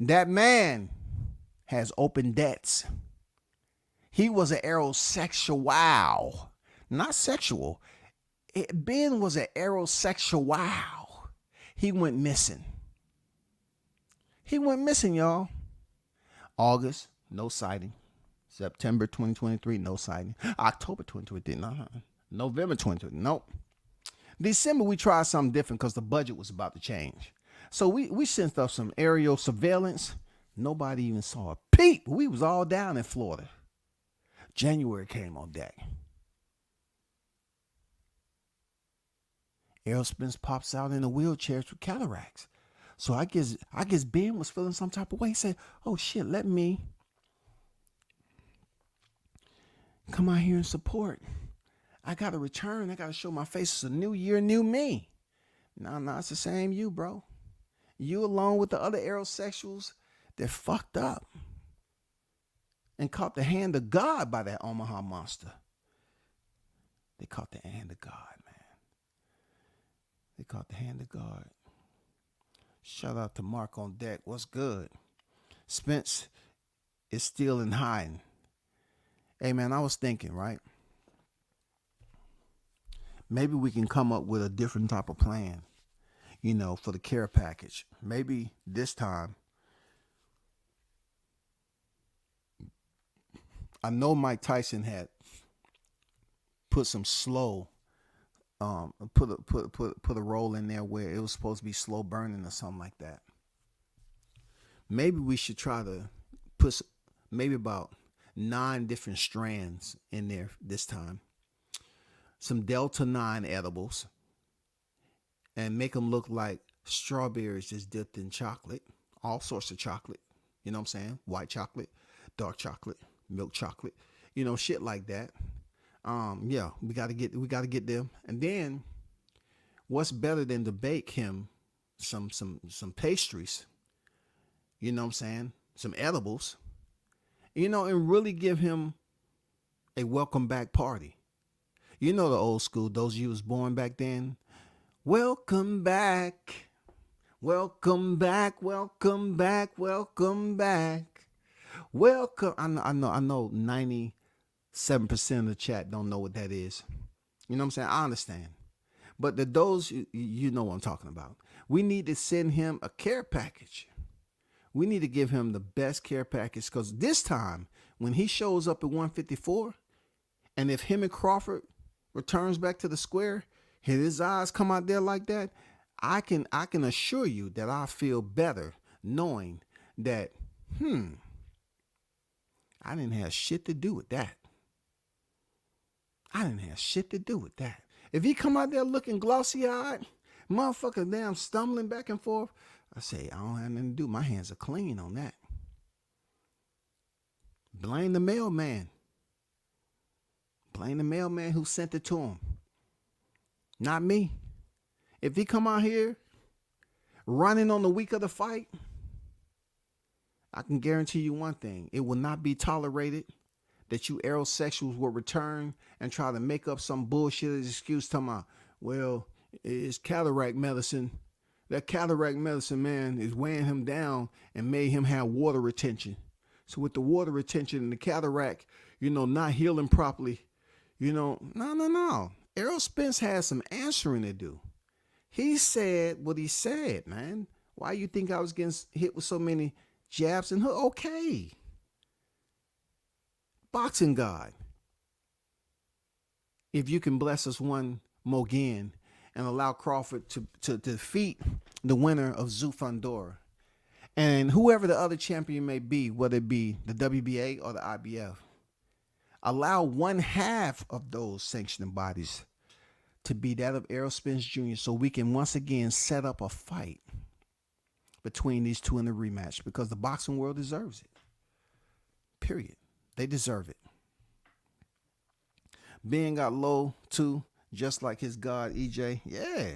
That man has open debts. He was an aerosexual, not sexual. Ben was an aerosexual. He went missing. Y'all. August, no sighting. September 2023, no sighting. October 2023, no. November 2023, nope. December, we tried something different because the budget was about to change. So we sent up some aerial surveillance. Nobody even saw a peep. We was all down in Florida. January came on deck. Errol Spence pops out in a wheelchair with cataracts. So I guess Ben was feeling some type of way. He said, "Oh shit, let me come out here and support. I gotta return. I gotta show my face. It's a new year, new me." No, it's the same you, bro. You along with the other aerosexuals, they're fucked up and caught the hand of God by that Omaha monster. They caught the hand of God, man. They caught the hand of God. Shout out to Mark on deck. What's good? Spence is still in hiding. Hey, man, I was thinking, right? Maybe we can come up with a different type of plan, for the care package. Maybe this time, I know Mike Tyson had put some slow, put a role in there where it was supposed to be slow burning or something like that. Maybe we should try to put maybe about 9 different strands in there this time. Some Delta 9 edibles, and make them look like strawberries just dipped in chocolate, all sorts of chocolate. You know what I'm saying? White chocolate, dark chocolate, milk chocolate, shit like that. Yeah, we gotta get them. And then, what's better than to bake him some pastries? You know what I'm saying? Some edibles. And really give him a welcome back party. The old school, those of you was born back then. Welcome back. Welcome back. Welcome back. Welcome back. Welcome. I know 97% of the chat don't know what that is. You know what I'm saying? I understand. But those, you know what I'm talking about. We need to send him a care package. We need to give him the best care package, because this time, when he shows up at 154, and if him and Crawford returns back to the square, his eyes come out there like that, I can assure you that I feel better knowing that, I didn't have shit to do with that. I didn't have shit to do with that. If he come out there looking glossy-eyed, motherfucker damn stumbling back and forth, I say, I don't have nothing to do. My hands are clean on that. Blame the mailman. Blame the mailman who sent it to him. Not me. If he come out here running on the week of the fight, I can guarantee you one thing. It will not be tolerated that you aerosexuals will return and try to make up some bullshit excuse talking about, well, it's cataract medicine. That cataract medicine, man, is weighing him down and made him have water retention. So with the water retention and the cataract, not healing properly, no. Errol Spence has some answering to do. He said what he said, man. Why you think I was getting hit with so many jabs and hook? Okay. Boxing God. If you can bless us one more again and allow Crawford to defeat the winner of Zufandora. And whoever the other champion may be, whether it be the WBA or the IBF, allow one half of those sanctioning bodies to be that of Errol Spence Jr. so we can once again set up a fight between these two in the rematch, because the boxing world deserves it. Period. They deserve it. Ben got low too, just like his god EJ. Yeah.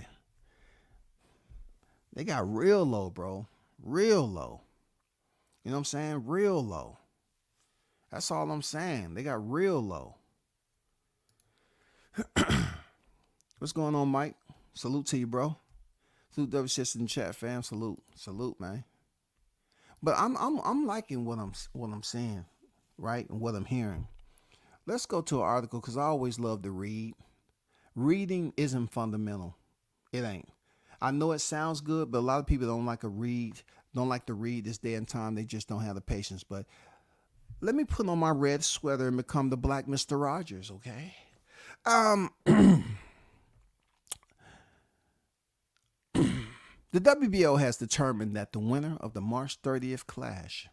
They got real low, bro. Real low. You know what I'm saying? Real low. That's all I'm saying. They got real low. What's going on, Mike? Salute to you, bro. Salute W6 in the chat, fam. Salute, man. But I'm liking what I'm seeing, right? And what I'm hearing. Let's go to an article, because I always love to read. Reading isn't fundamental. It ain't. I know it sounds good, but a lot of people don't like to read this day and time. They just don't have the patience. But let me put on my red sweater and become the Black Mr. Rogers, okay? The WBO has determined that the winner of the March 30th clash,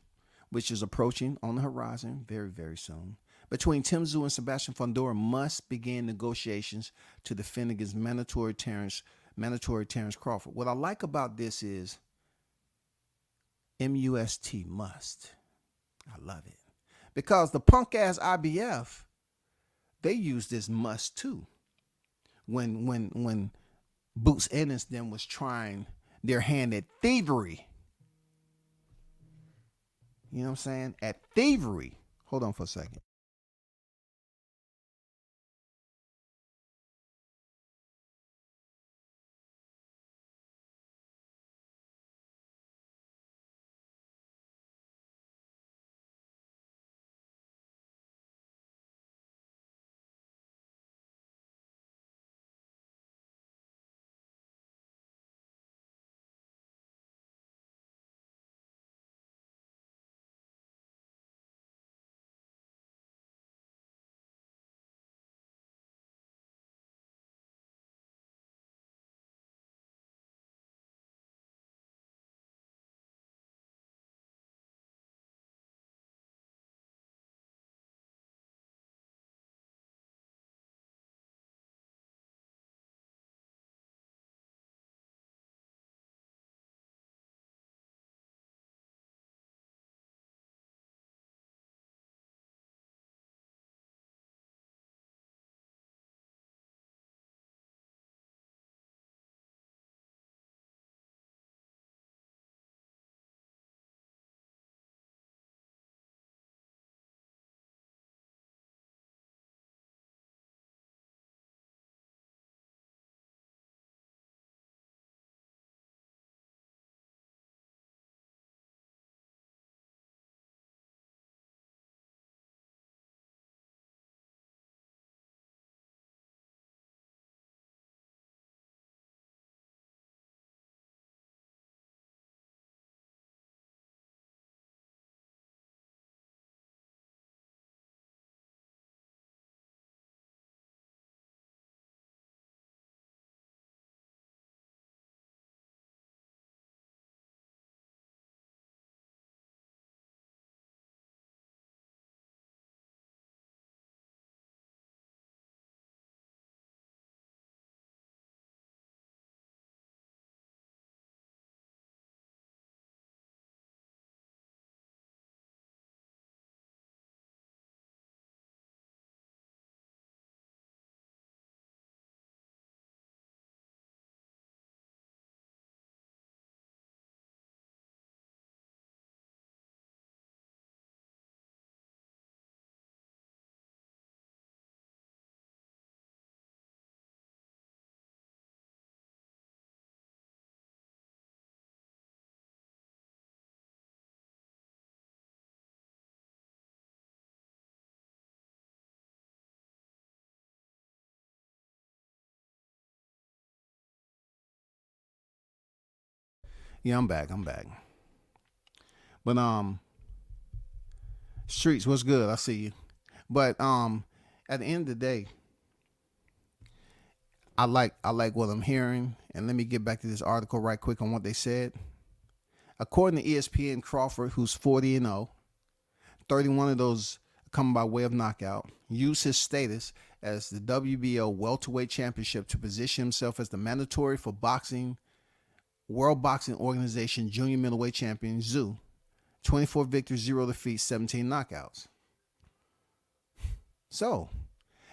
which is approaching on the horizon very, very soon, between Tim Tszyu and Sebastian Fundora, must begin negotiations to defend against mandatory Terrence mandatory Terrence Crawford. What I like about this is MUST must. I love it. Because the punk ass IBF, they use this must too. When Boots Ennis then was trying their hand at thievery. You know what I'm saying? At thievery. Hold on for a second. Yeah, I'm back. But Streets, what's good? I see you. But at the end of the day, I like what I'm hearing. And let me get back to this article right quick on what they said. According to ESPN, Crawford, who's 40-0, 31 of those come by way of knockout, used his status as the WBO welterweight championship to position himself as the mandatory for boxing World Boxing Organization junior middleweight champion, Zoo. 24 victories, 0 defeats, 17 knockouts. So,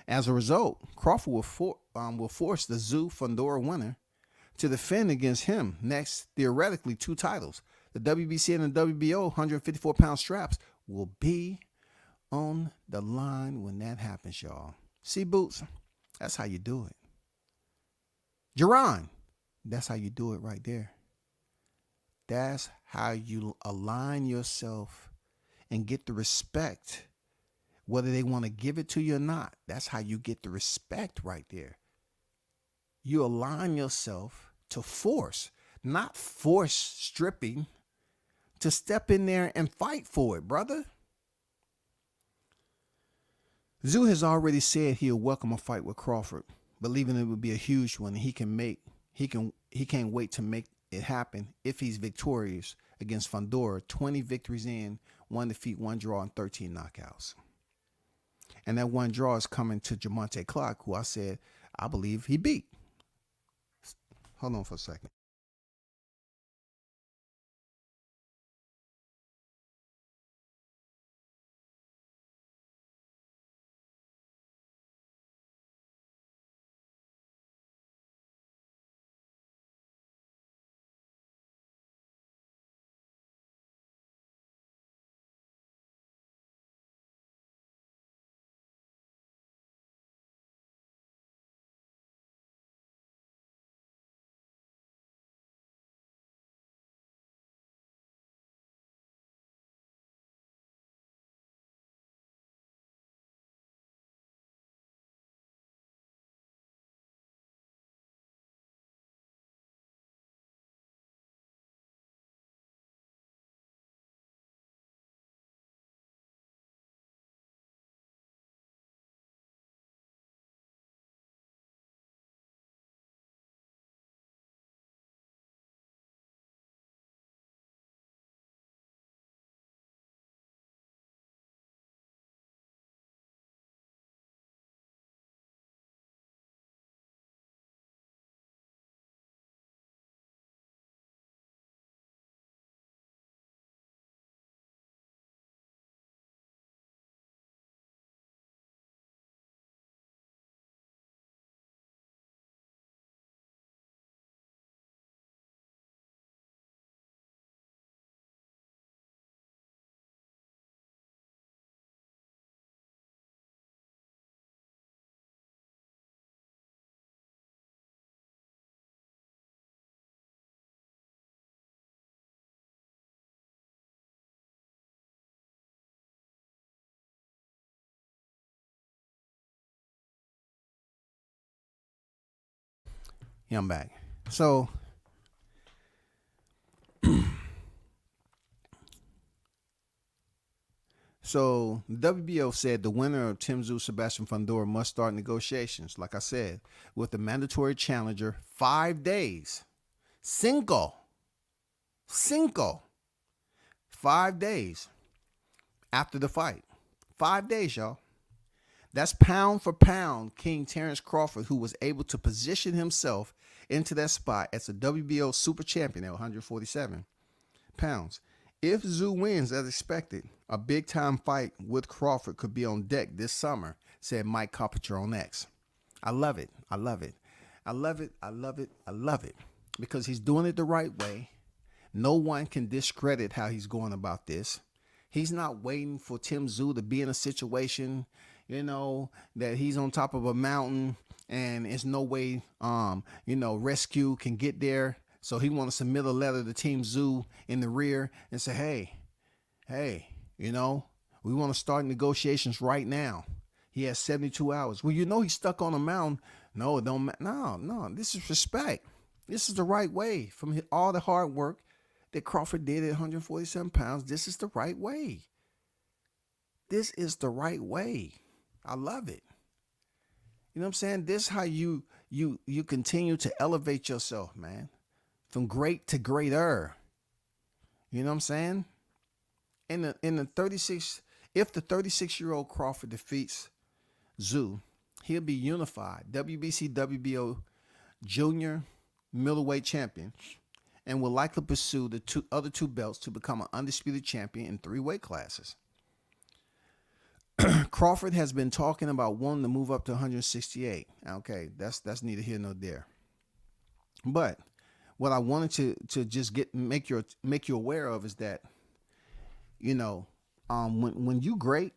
as a result, Crawford will force the Zoo Fundora winner to defend against him next, theoretically, 2 titles. The WBC and the WBO 154-pound straps will be on the line when that happens, y'all. See, Boots, that's how you do it. Jerron, that's how you do it right there. That's how you align yourself and get the respect, whether they want to give it to you or not. That's how you get the respect right there. You align yourself to force, not force stripping, to step in there and fight for it, brother. Zoo has already said he'll welcome a fight with Crawford, believing it would be a huge one. He can't wait to make it happen if he's victorious against Fundora. 20 victories in, 1 defeat, 1 draw, and 13 knockouts. And that 1 draw is coming to Jamonte Clark, who I said I believe he beat. Hold on for a second. Yeah, I'm back. So the WBO said the winner of Tim Tszyu Sebastian Fundora must start negotiations, like I said, with the mandatory challenger 5 days. Cinco. 5 days after the fight. 5 days, y'all. That's pound for pound King Terrence Crawford, who was able to position himself into that spot as a WBO super champion at 147 pounds. If Tszyu wins as expected, a big time fight with Crawford could be on deck this summer, said Mike Carpenter on X. I love it. I love it. I love it. I love it. I love it. Because he's doing it the right way. No one can discredit how he's going about this. He's not waiting for Tim Tszyu to be in a situation, that he's on top of a mountain and there's no way, rescue can get there. So he want to submit a letter to Team Tszyu in the rear and say, hey, we want to start negotiations right now. He has 72 hours. Well, he's stuck on a mountain. No, it don't. No. This is respect. This is the right way. From all the hard work that Crawford did at 147 pounds, this is the right way. This is the right way. I love it. You know what I'm saying? This is how you continue to elevate yourself, man. From great to greater. You know what I'm saying? In the 36, if the 36-year-old Crawford defeats Tszyu, he'll be unified WBC WBO junior middleweight champion and will likely pursue the other two belts to become an undisputed champion in 3 weight classes. Crawford has been talking about wanting to move up to 168. Okay, that's neither here nor there. But what I wanted to just make you aware of is that, when you great,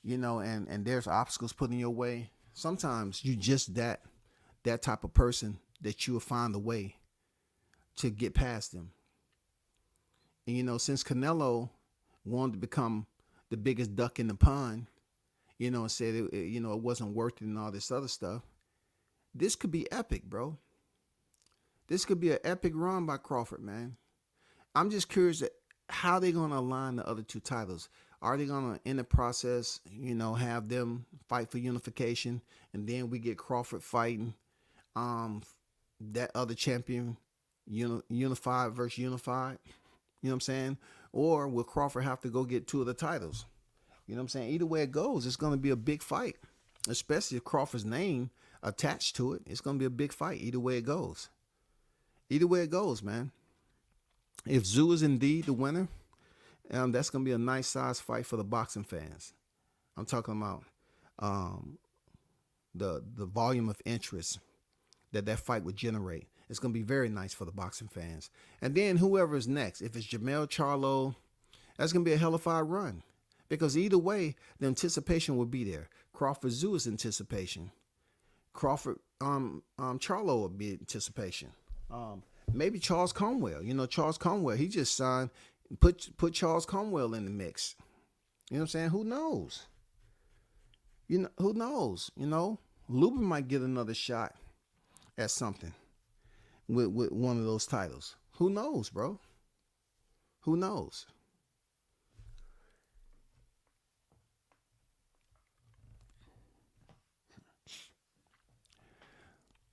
and there's obstacles put in your way, sometimes you just that type of person that you will find a way to get past them. And since Canelo wanted to become the biggest duck in the pond, and said it wasn't worth it and all this other stuff, this could be epic, bro. This could be an epic run by Crawford, man. I'm just curious how they're going to align the other 2 titles. Are they going to, in the process, have them fight for unification, and then we get Crawford fighting that other champion, unified versus unified? You know what I'm saying? Or will Crawford have to go get 2 of the titles? You know what I'm saying? Either way it goes, it's going to be a big fight, especially if Crawford's name attached to it. It's going to be a big fight either way it goes. Either way it goes, man. If Zoo is indeed the winner, that's going to be a nice size fight for the boxing fans. I'm talking about the volume of interest that fight would generate. It's going to be very nice for the boxing fans. And then whoever is next, if it's Jermell Charlo, that's going to be a hellified run. Because either way, the anticipation will be there. Crawford Zoo is anticipation. Crawford Charlo will be anticipation. Maybe Charles Conwell. You know, Charles Conwell, he just signed. Put Charles Conwell in the mix. You know what I'm saying? Who knows? You know, who knows? You know, Lubin might get another shot at something with one of those titles. Who knows, bro? Who knows?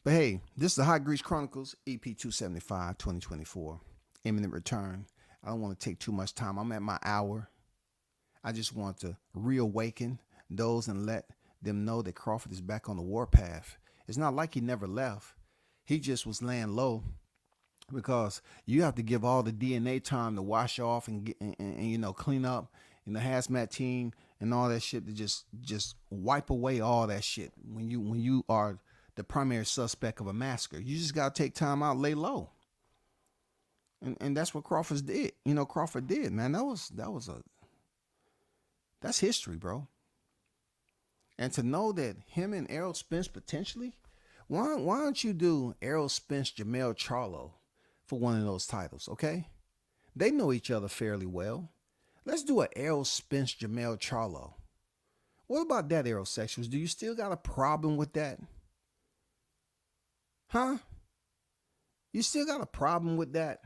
But hey, this is the Hot Grease Chronicles, EP 275, 2024. Imminent return. I don't want to take too much time. I'm at my hour. I just want to reawaken those and let them know that Crawford is back on the warpath. It's not like he never left. He just was laying low because you have to give all the DNA time to wash off and get and you know, clean up, and the hazmat team and all that shit to just wipe away all that shit when you are the primary suspect of a massacre. You just gotta take time out, lay low. And that's what Crawford did. You know, Crawford did, man. That's history, bro. And to know that him and Errol Spence potentially, why don't you do Errol Spence, Jermell Charlo for one of those titles, okay? They know each other fairly well. Let's do an Errol Spence, Jermell Charlo. What about that, aerosexuals? Do you still got a problem with that? Huh? You still got a problem with that?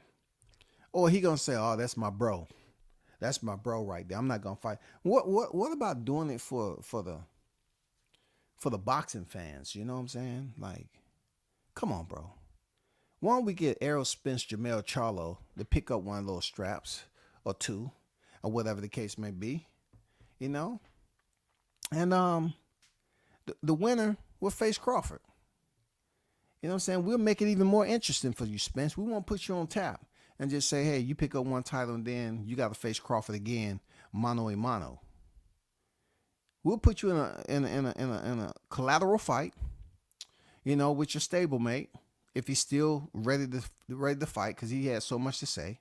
Or he gonna say, oh, that's my bro. That's my bro right there. I'm not gonna fight. What about doing it for the boxing fans? You know what I'm saying? Like, come on, bro. Why don't we get Errol Spence, Jermell Charlo to pick up one of those straps or two or whatever the case may be, you know? And the winner will face Crawford. You know what I'm saying? We'll make it even more interesting for you, Spence. We won't put you on tap and just say, hey, you pick up one title and then you got to face Crawford again, mano a mano. We'll put you in a collateral fight, you know, with your stablemate if he's still ready to fight, because he has so much to say.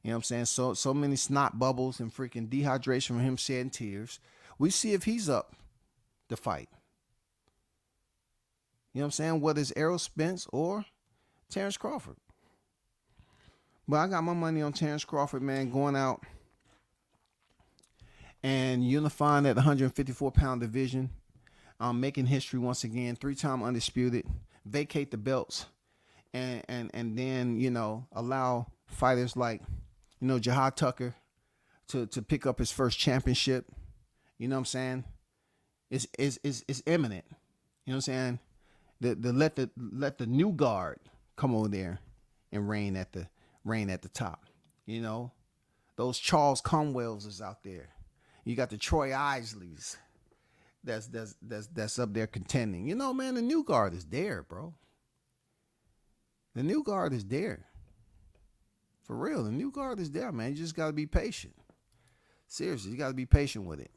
You know what I'm saying? So many snot bubbles and freaking dehydration from him shedding tears. We see if he's up to fight. You know what I'm saying? Whether it's Errol Spence or Terrence Crawford. But I got my money on Terrence Crawford, man, going out and unifying that 154-pound division, making history once again, 3-time undisputed, vacate the belts, and then, you know, allow fighters like, you know, Jahad Tucker to pick up his first championship. You know what I'm saying? It's imminent. You know what I'm saying? Let the new guard come over there and reign at the top. You know, those Charles Conwells is out there. You got the Troy Isleys that's up there contending. You know, man, the new guard is there, bro. The new guard is there. For real, the new guard is there, man. You just gotta be patient. Seriously, you gotta be patient with it.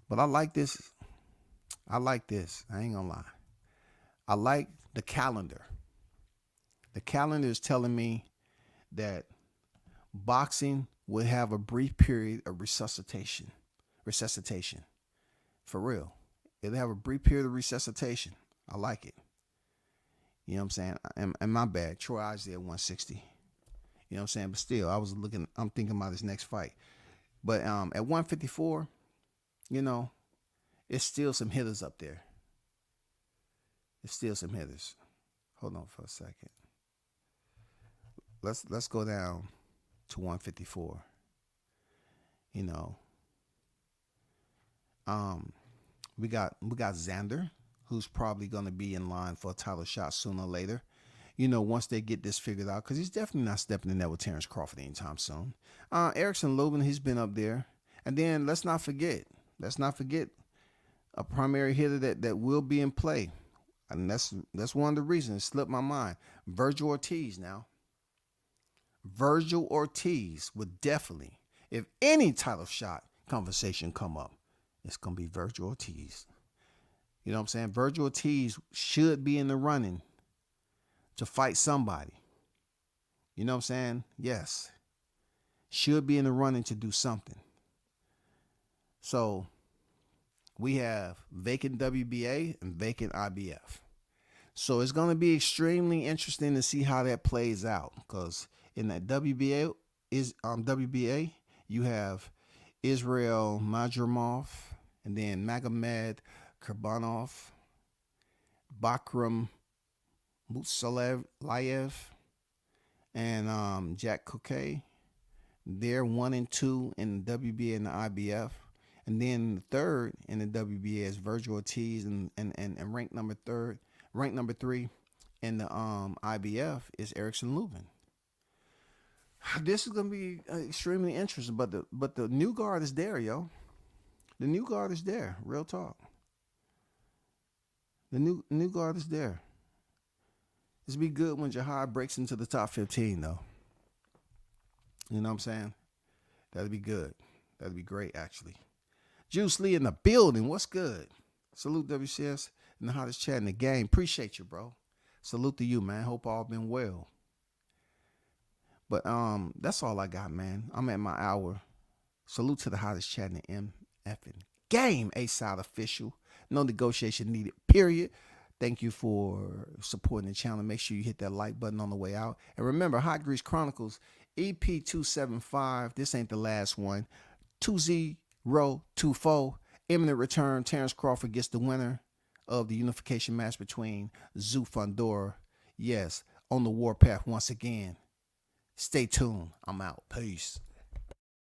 But I like this. I ain't gonna lie. I like the calendar. The calendar is telling me that boxing would have a brief period of resuscitation. For real. It'll have a brief period of resuscitation. I like it. You know what I'm saying? And my bad, Troy Isley at 160. You know what I'm saying? But still, I'm thinking about his next fight. But at 154, you know, it's still some hitters up there. It's still some hitters. Hold on for a second. Let's go down to 154. You know, we got Xander, who's probably gonna be in line for a title shot sooner or later. You know, once they get this figured out, because he's definitely not stepping in there with Terrence Crawford anytime soon. Erickson Lubin, he's been up there, and then let's not forget a primary hitter that will be in play. And that's one of the reasons it slipped my mind. Virgil Ortiz now. Virgil Ortiz would definitely, if any title shot conversation come up, it's gonna be Virgil Ortiz. You know what I'm saying? Virgil Ortiz should be in the running to fight somebody. You know what I'm saying? Yes. Should be in the running to do something. So we have vacant WBA and vacant IBF. So it's going to be extremely interesting to see how that plays out, because in that WBA you have Israel Madrimov, and then Magomed Kurbanov, Bakram Mutsalayev, and Jack Coquet. They're 1 and 2 in the WBA and the IBF. And then the third in the WBA is Virgil Ortiz, and ranked number 3 in the IBF is Erickson Lubin. This is gonna be extremely interesting, but the new guard is there, yo. The new guard is there. Real talk. The new guard is there. It's be good when Jihad breaks into the top 15, though. You know what I'm saying? That'd be good. That'd be great, actually. Juice Lee in the building. What's good? Salute WCS and the hottest chat in the game. Appreciate you, bro. Salute to you, man. Hope all been well. But that's all I got, man. I'm at my hour. Salute to the hottest chat in the MFing game. A-Side official. No negotiation needed, period. Thank you for supporting the channel. Make sure you hit that like button on the way out. And remember, Hot Grease Chronicles, EP 275. This ain't the last one. 2024. Imminent return. Terrence Crawford gets the winner of the unification match between Zoo Fundora. Yes, on the warpath once again. Stay tuned. I'm out. Peace.